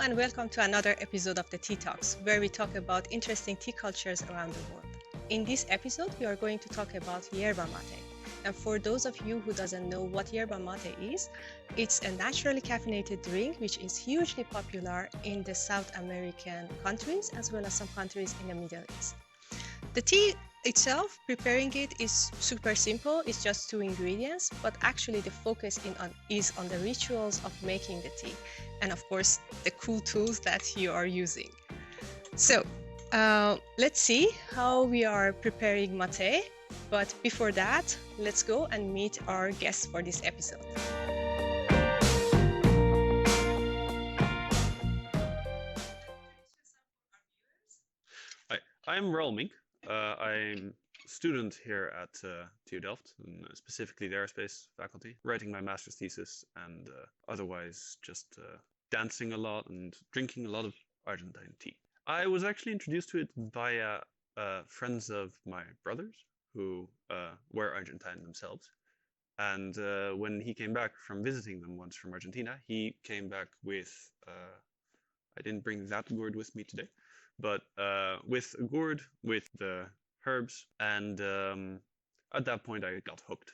and welcome to another episode of the Tea Talks, where we talk about interesting tea cultures around the world. In this episode, we are going to talk about Yerba Mate. And for those of you who doesn't know what Yerba Mate is, it's a naturally caffeinated drink which is hugely popular in the South American countries as well as some countries in the Middle East. The tea itself, preparing it is super simple. It's just 2 ingredients, but actually the focus is on the rituals of making the tea and of course the cool tools that you are using. So let's see how we are preparing mate, but before that, let's go and meet our guests for this episode. Hi, I'm Mink. I'm a student here at TU Delft, and specifically the aerospace faculty, writing my master's thesis and otherwise just dancing a lot and drinking a lot of Argentine tea. I was actually introduced to it via friends of my brothers who were Argentine themselves. And when he came back from visiting them once from Argentina, he came back with, I didn't bring that gourd with me today, but with a gourd, with the herbs, and at that point I got hooked.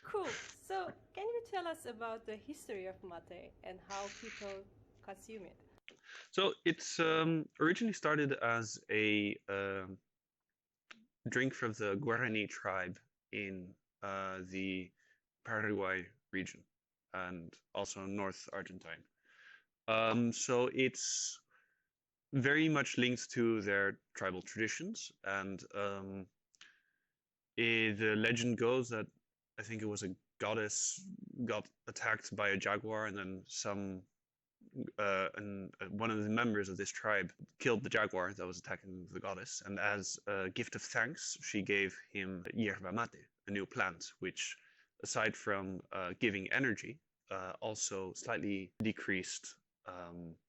Cool. So can you tell us about the history of mate and how people consume it? So it's originally started as a drink from the Guarani tribe in the Paraguay region and also North Argentine. So it's very much linked to their tribal traditions, and the legend goes that I think it was a goddess got attacked by a jaguar, and then one of the members of this tribe killed the jaguar that was attacking the goddess, and as a gift of thanks, she gave him yerba mate, a new plant, which, aside from giving energy, also slightly decreased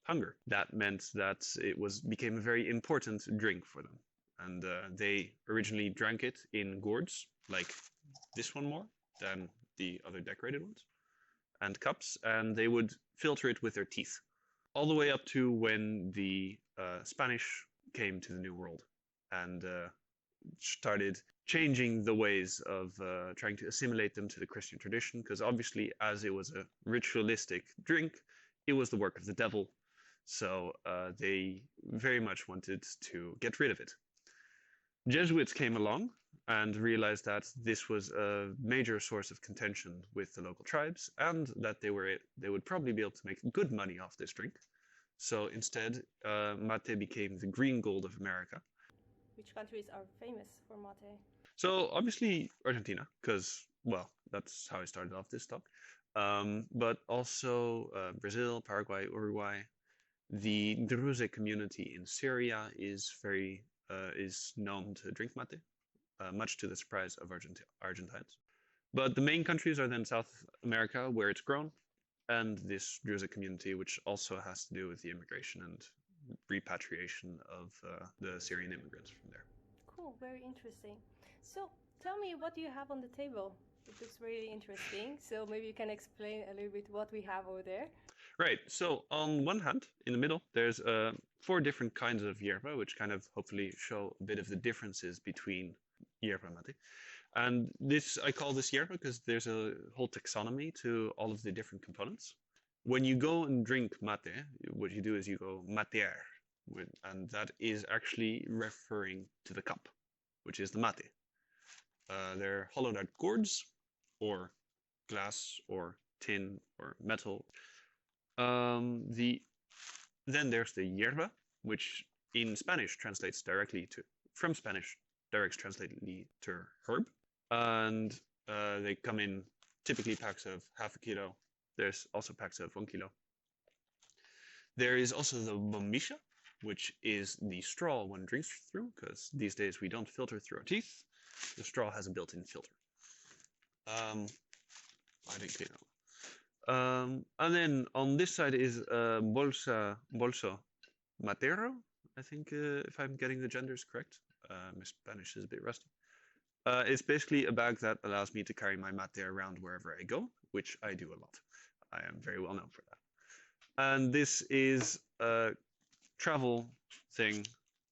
hunger. That meant that it became a very important drink for them, and they originally drank it in gourds, like this one more than the other decorated ones, and cups, and they would filter it with their teeth, all the way up to when the Spanish came to the New World and started changing the ways of trying to assimilate them to the Christian tradition, because obviously, as it was a ritualistic drink, it was the work of the devil, so they very much wanted to get rid of it. Jesuits came along and realized that this was a major source of contention with the local tribes, and that they would probably be able to make good money off this drink. So instead, mate became the green gold of America. Which countries are famous for mate? So obviously Argentina, because, well, that's how I started off this talk. But also Brazil, Paraguay, Uruguay. The Druze community in Syria is known to drink mate, much to the surprise of Argentines. But the main countries are then South America, where it's grown, and this Druze community, which also has to do with the immigration and repatriation of the Syrian immigrants from there. Cool, very interesting. So tell me, what do you have on the table? It looks really interesting. So maybe you can explain a little bit what we have over there. Right. So on one hand, in the middle, there's 4 different kinds of yerba, which kind of hopefully show a bit of the differences between yerba mate. And I call this yerba because there's a whole taxonomy to all of the different components. When you go and drink mate, what you do is you go matear, and that is actually referring to the cup, which is the mate. They're hollowed out gourds, or glass, or tin, or metal. Then there's the yerba, which in Spanish translates directly to herb, and they come in typically packs of half a kilo. There's also packs of 1 kilo. There is also the bombilla, which is the straw one drinks through, because these days we don't filter through our teeth. The straw has a built-in filter. I think you know. And then on this side is bolso matero. I think if I'm getting the genders correct. My Spanish is a bit rusty. It's basically a bag that allows me to carry my mate around wherever I go, which I do a lot. I am very well known for that. And this is a travel thing,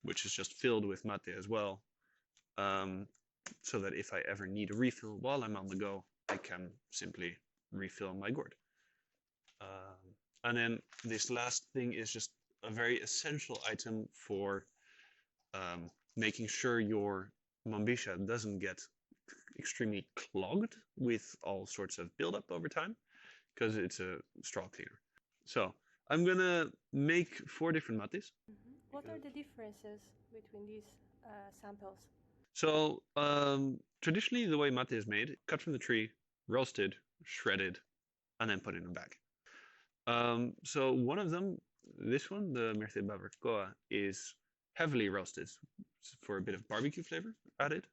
which is just filled with mate as well, um, so that if I ever need a refill while I'm on the go, I can simply refill my gourd. And then this last thing is just a very essential item for making sure your mambisha doesn't get extremely clogged with all sorts of buildup over time, because it's a straw cleaner. So I'm gonna make 4 different mates. What are the differences between these samples? So traditionally, the way mate is made, cut from the tree, roasted, shredded, and then put in a bag. So one of them, this one, the Mercedes Barbacoa, is heavily roasted for a bit of barbecue flavor added.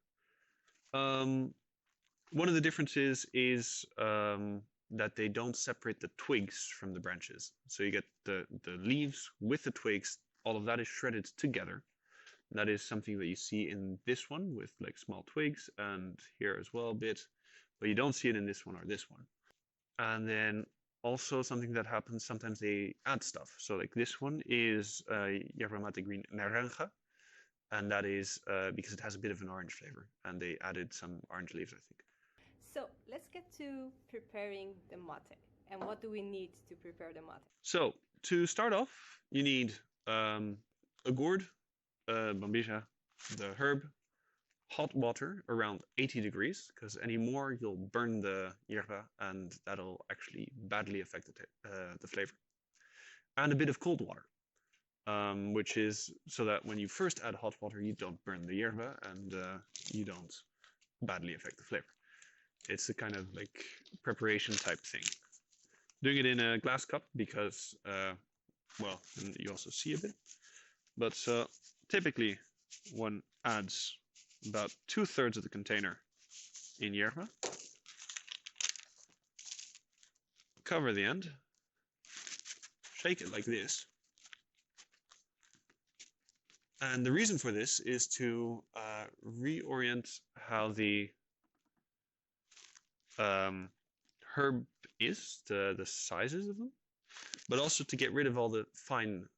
One of the differences is that they don't separate the twigs from the branches. So you get the leaves with the twigs, all of that is shredded together. That is something that you see in this one with like small twigs, and here as well a bit, but you don't see it in this one or this one. And then also something that happens, sometimes they add stuff. So like this one is Yerba Mate green naranja, and that is because it has a bit of an orange flavor, and they added some orange leaves, I think. So let's get to preparing the mate. And what do we need to prepare the mate? So to start off, you need a gourd, bambisha, the herb, hot water around 80 degrees, because any more you'll burn the yerba, and that'll actually badly affect the flavor. And a bit of cold water, which is so that when you first add hot water, you don't burn the yerba and you don't badly affect the flavor. It's a kind of like preparation type thing. Doing it in a glass cup because, well, and you also see a bit. But typically, one adds about 2/3 of the container in yerba. Cover the end. Shake it like this. And the reason for this is to reorient how the herb is, the sizes of them, but also to get rid of all the fine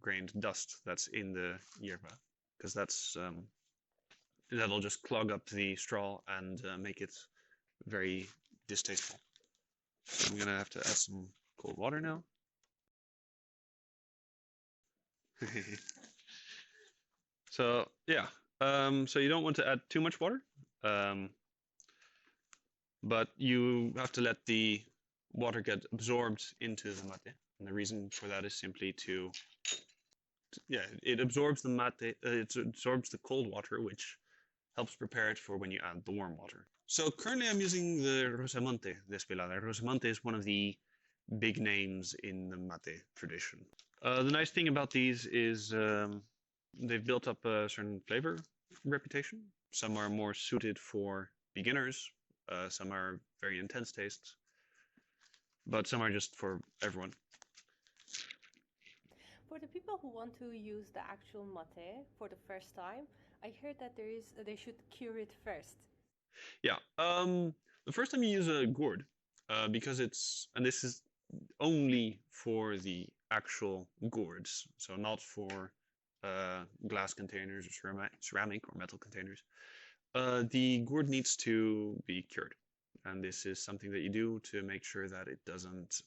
grained dust that's in the yerba, because that'll just clog up the straw and make it very distasteful. So I'm gonna have to add some cold water now. So yeah, so you don't want to add too much water, but you have to let the water get absorbed into the mate. And the reason for that is simply yeah, it absorbs the mate, it absorbs the cold water, which helps prepare it for when you add the warm water. So currently I'm using the Rosamonte despelada. Rosamonte is one of the big names in the mate tradition. The nice thing about these is they've built up a certain flavor reputation. Some are more suited for beginners, some are very intense tastes, but some are just for everyone. For the people who want to use the actual mate for the first time, I heard that they should cure it first. Yeah, the first time you use a gourd, because and this is only for the actual gourds, so not for glass containers or ceramic or metal containers. The gourd needs to be cured, and this is something that you do to make sure that it doesn't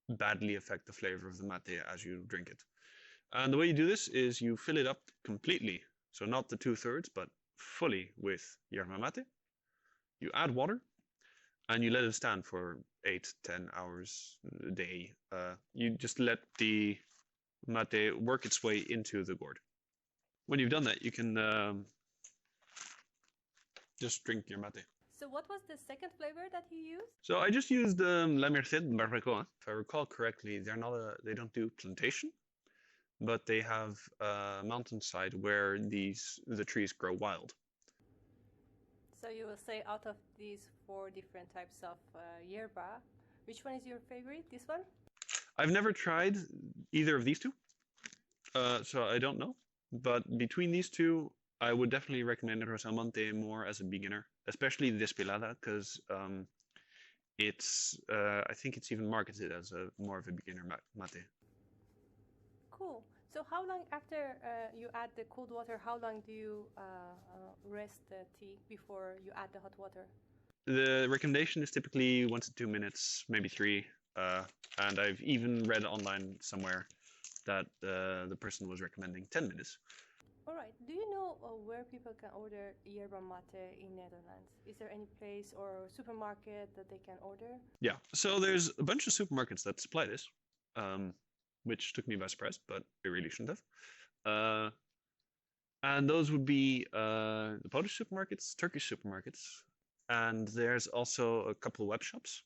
badly affect the flavor of the mate as you drink it. And the way you do this is you fill it up completely, so not the 2/3, but fully with yerba mate. You add water, and you let it stand for 8-10 hours a day. You just let the mate work its way into the gourd. When you've done that, you can just drink your mate. So what was the second flavor that you used? So I just used La Merced Barbacoa. If I recall correctly, they don't do plantation, but they have a mountainside where the trees grow wild. So you will say out of these 4 different types of yerba, which one is your favorite? This one? I've never tried either of these two, so I don't know. But between these two, I would definitely recommend Rosamonte more as a beginner, especially Despelada, because I think it's even marketed as a more of a beginner mate. Cool. So how long after you add the cold water, how long do you rest the tea before you add the hot water? The recommendation is typically 1 to 2 minutes, maybe 3. And I've even read online somewhere that the person was recommending 10 minutes. All right. Do you know where people can order yerba mate in Netherlands? Is there any place or supermarket that they can order? Yeah, so there's a bunch of supermarkets that supply this, which took me by surprise, but they really shouldn't have. And those would be the Polish supermarkets, Turkish supermarkets, and there's also a couple of web shops,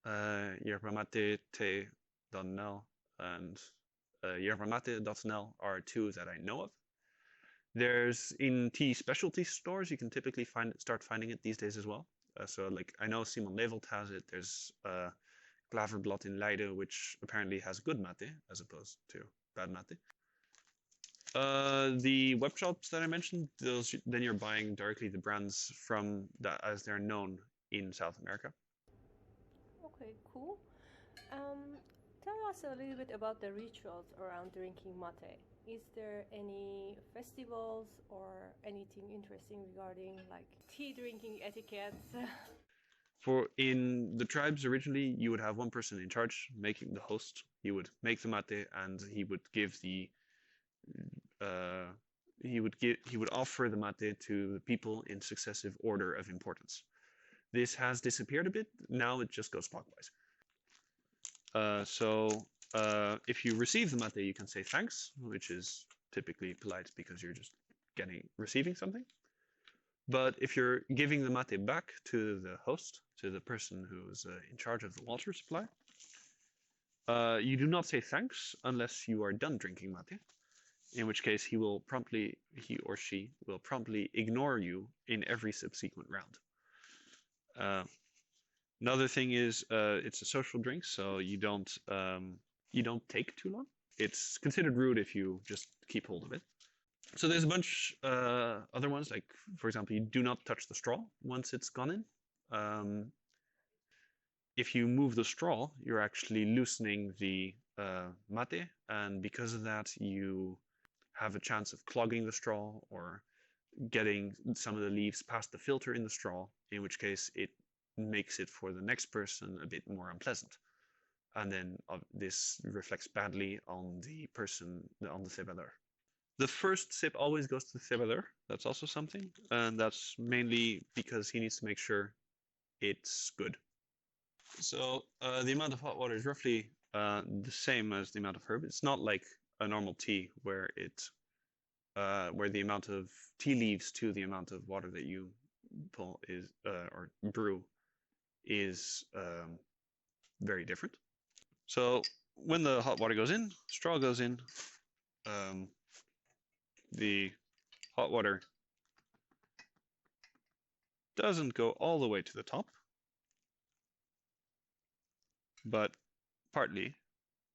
Yerba Mate T.nl and yerbamate.nl are two that I know of. There's in tea specialty stores, you can typically start finding it these days as well. So like I know Simon Levelt has it. There's Klaverblad in Leiden, which apparently has good mate as opposed to bad mate. The web shops that I mentioned, those then you're buying directly the brands from that as they're known in South America. Okay, cool. Tell us a little bit about the rituals around drinking mate. Is there any festivals or anything interesting regarding like tea drinking etiquettes? For in the tribes originally, you would have one person in charge, making the host. He would make the mate, and he would give the he would offer the mate to the people in successive order of importance. This has disappeared a bit. Now it just goes clockwise. If you receive the mate, you can say thanks, which is typically polite because you're just receiving something. But if you're giving the mate back to the host, to the person who's in charge of the water supply, you do not say thanks unless you are done drinking mate, in which case he or she will promptly ignore you in every subsequent round. Another thing is it's a social drink, so you don't take too long. It's considered rude if you just keep hold of it. So there's a bunch other ones, like for example, you do not touch the straw once it's gone in. If you move the straw, you're actually loosening the mate, and because of that, you have a chance of clogging the straw or getting some of the leaves past the filter in the straw, in which case it makes it for the next person a bit more unpleasant. And then this reflects badly on the person, on the cebador. The first sip always goes to the cebador. That's also something. And that's mainly because he needs to make sure it's good. So the amount of hot water is roughly the same as the amount of herb. It's not like a normal tea where where the amount of tea leaves to the amount of water that you pull is or brew is very different. So when the hot water goes in, straw goes in, the hot water doesn't go all the way to the top, but partly,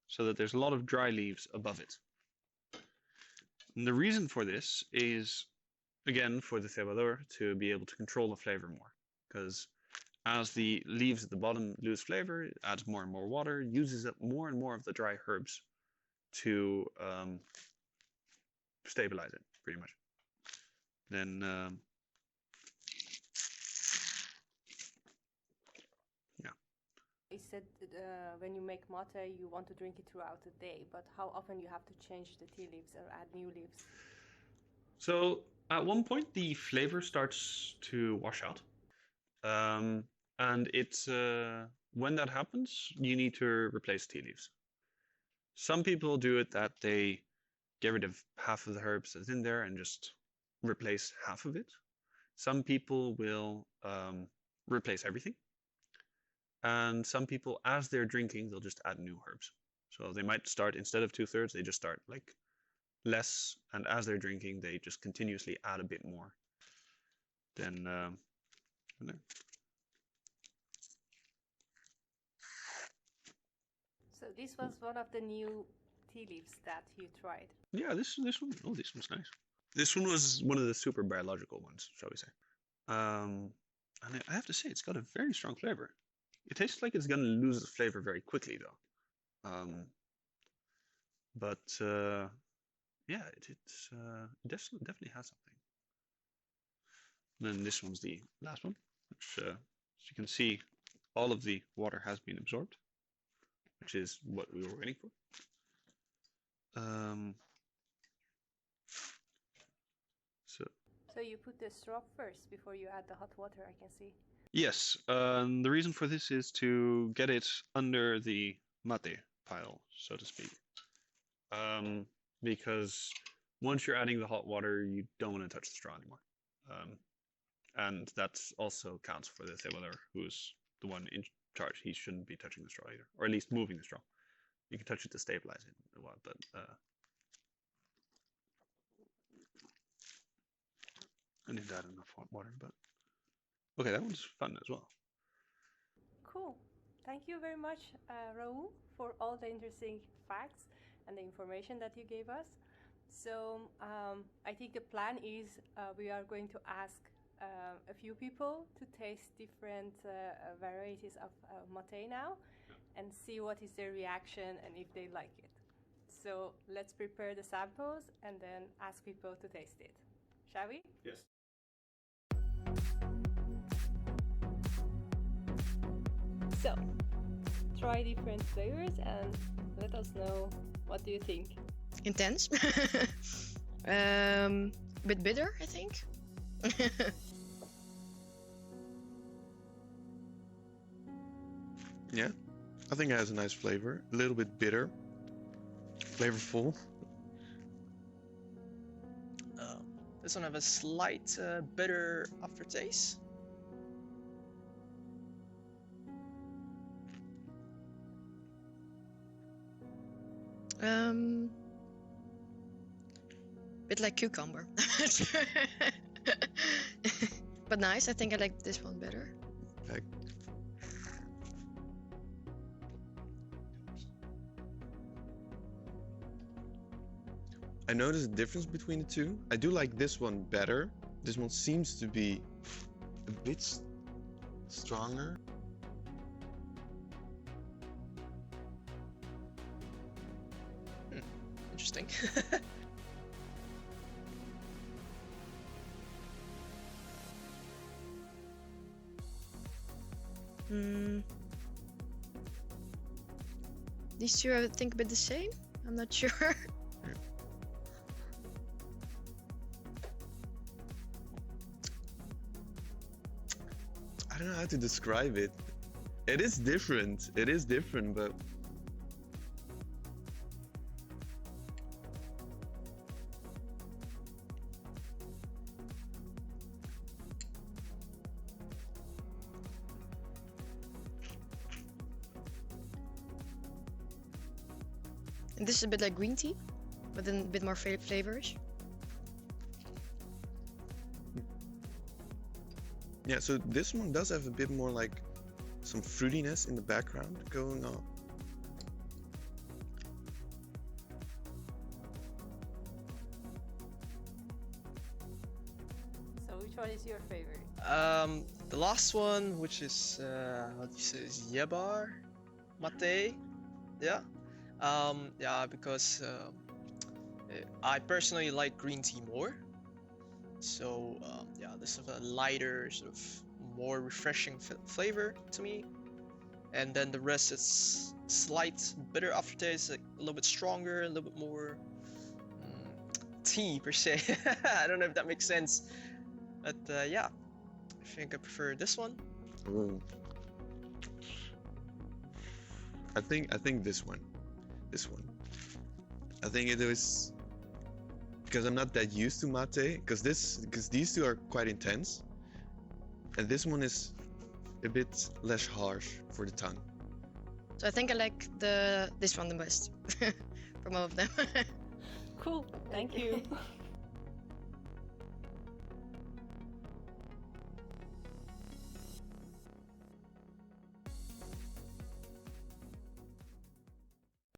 so that there's a lot of dry leaves above it. And the reason for this is, again, for the cebador to be able to control the flavor more, because as the leaves at the bottom lose flavor, it adds more and more water, uses up more and more of the dry herbs to stabilize it, pretty much. Then, yeah. You said when you make mate, you want to drink it throughout the day, but how often you have to change the tea leaves or add new leaves? So at one point, the flavor starts to wash out. And it's when that happens, you need to replace tea leaves. Some people do it that they get rid of half of the herbs that's in there and just replace half of it. Some people will replace everything. And some people, as they're drinking, they'll just add new herbs. So they might start, instead of 2/3, they just start like less. And as they're drinking, they just continuously add a bit more. Then, So this was one of the new tea leaves that you tried. yeah, this one. Oh, this one's nice. This one was one of the super biological ones, shall we say? And I have to say, it's got a very strong flavor. It tastes like it's gonna lose its flavor very quickly though. But yeah, it definitely has something. And then this one's the last one, which as you can see, all of the water has been absorbed, which is what we were waiting for. So you put the straw first before you add the hot water, I can see. Yes, the reason for this is to get it under the mate pile, so to speak. Because once you're adding the hot water, you don't want to touch the straw anymore. And that also counts for the Thebaler, who's the one in charge. He shouldn't be touching the straw either, or at least moving the straw. You can touch it to stabilize it a while, but I need to add enough hot water, but okay, that one's fun as well. Cool. Thank you very much, Raoul, for all the interesting facts and the information that you gave us. So I think the plan is we are going to ask a few people to taste different varieties of mate now and see what is their reaction and if they like it. So let's prepare the samples and then ask people to taste it. Shall we? Yes. So, try different flavors and let us know what do you think. Intense. Bit bitter, I think. Yeah, I think it has a nice flavor. A little bit bitter, flavorful. This one have a slight bitter aftertaste. Bit like cucumber. But nice. I think I like this one better. Like, I noticed a difference between the two. I do like this one better. This one seems to be a bit stronger. Interesting. These two I would think a bit the same. I'm not sure. I don't know how to describe it. It is different. It is different, but And this is a bit like green tea, but then a bit more flavors. yeah, so this one does have a bit more like some fruitiness in the background going on. So which one is your favorite? The last one, which is how do you say, is Yerba Mate. Yeah. Yeah, because I personally like green tea more. So yeah, this is a lighter, sort of more refreshing flavor to me. And then the rest is slight bitter aftertaste, like a little bit stronger, a little bit more tea per se. I don't know if that makes sense, but yeah, I think I prefer this one. Ooh. I think this one. I think it was because I'm not that used to mate, because these two are quite intense, and this one is a bit less harsh for the tongue. So I think I like this one the best from all of them. Cool, thank you.